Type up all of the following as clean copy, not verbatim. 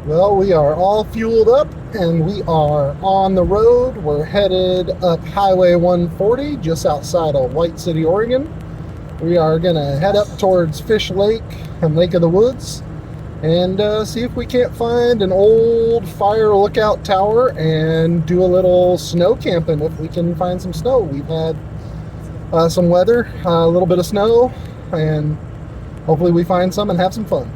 Well, we are all fueled up and we are on the road. We're headed up Highway 140 just outside of White City, Oregon. We are going to head up towards Fish Lake and Lake of the Woods and see if we can't find an old fire lookout tower and do a little snow camping if we can find some snow. We've had some weather, a little bit of snow, and hopefully we find some and have some fun.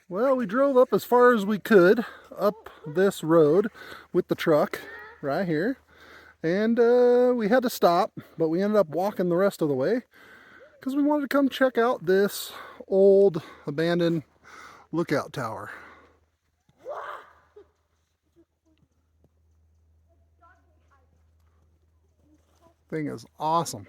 Well, we drove up as far as we could up this road with the truck right here, and we had to stop, but we ended up walking the rest of the way because we wanted to come check out this old abandoned lookout tower. Thing is awesome.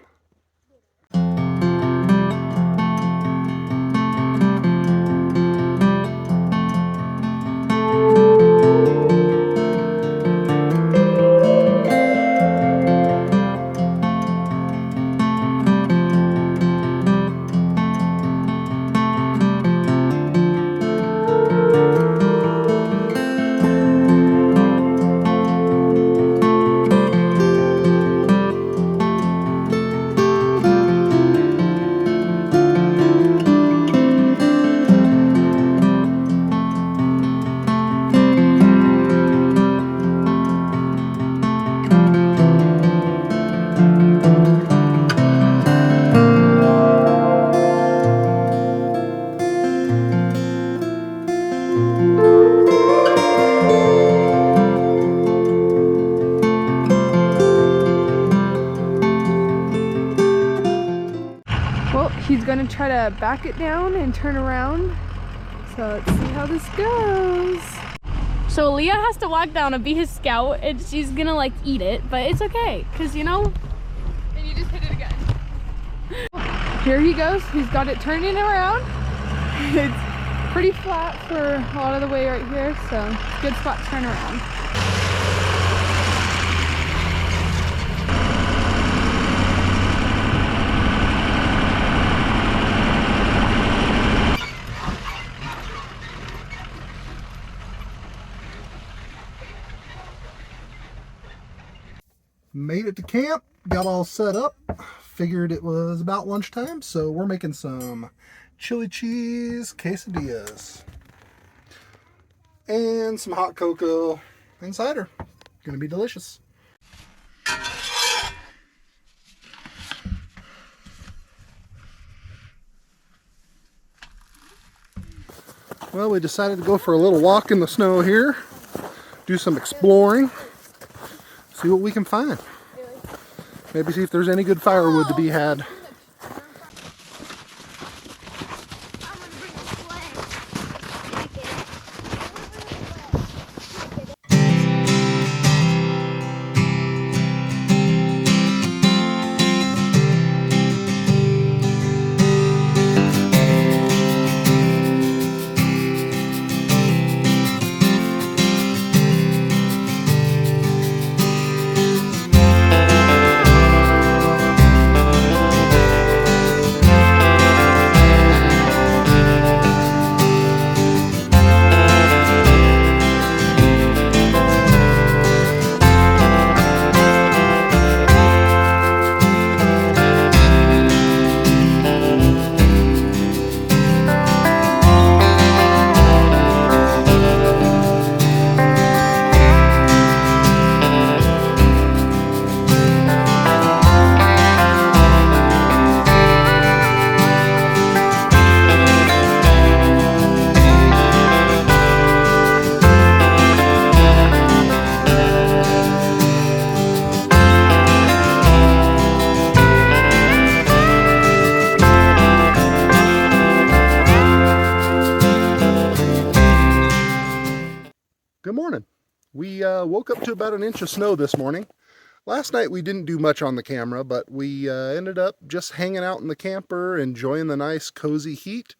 Well, he's gonna try to back it down and turn around. So let's see how this goes. So Leah has to walk down and be his scout, and she's gonna like eat it, but it's okay, cause you know. And you just hit it again. Here he goes. He's got it turning around. It's pretty flat for a lot of the way right here, so good spot to turn around. Made it to camp, got all set up, figured it was about lunchtime, so we're making some chili cheese quesadillas and some hot cocoa and cider. Gonna be delicious. Well, we decided to go for a little walk in the snow here, do some exploring, see what we can find. Maybe see if there's any good firewood to be had. Good morning. We woke up to about an inch of snow this morning. Last night we didn't do much on the camera, but we ended up just hanging out in the camper, enjoying the nice cozy heat,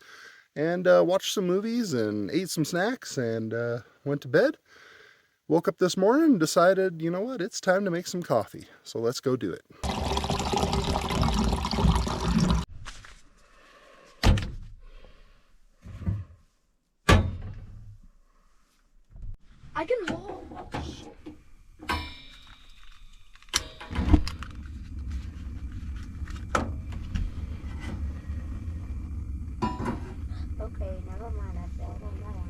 and watched some movies and ate some snacks and went to bed. Woke up this morning and decided, you know what, it's time to make some coffee. So let's go do it. I can hold. Okay, never mind. I failed on that one.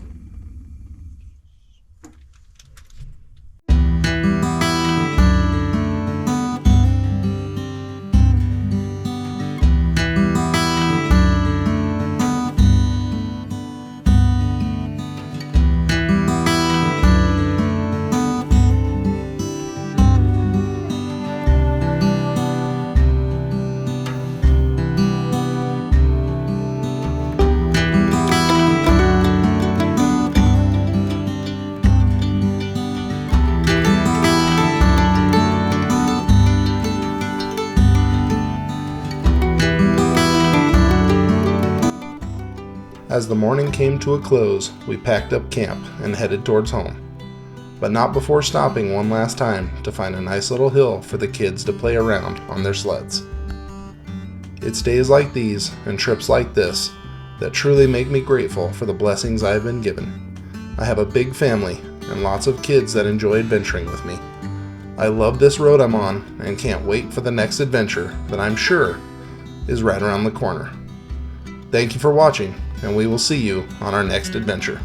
As the morning came to a close, we packed up camp and headed towards home. But not before stopping one last time to find a nice little hill for the kids to play around on their sleds. It's days like these and trips like this that truly make me grateful for the blessings I have been given. I have a big family and lots of kids that enjoy adventuring with me. I love this road I'm on and can't wait for the next adventure that I'm sure is right around the corner. Thank you for watching, and we will see you on our next adventure.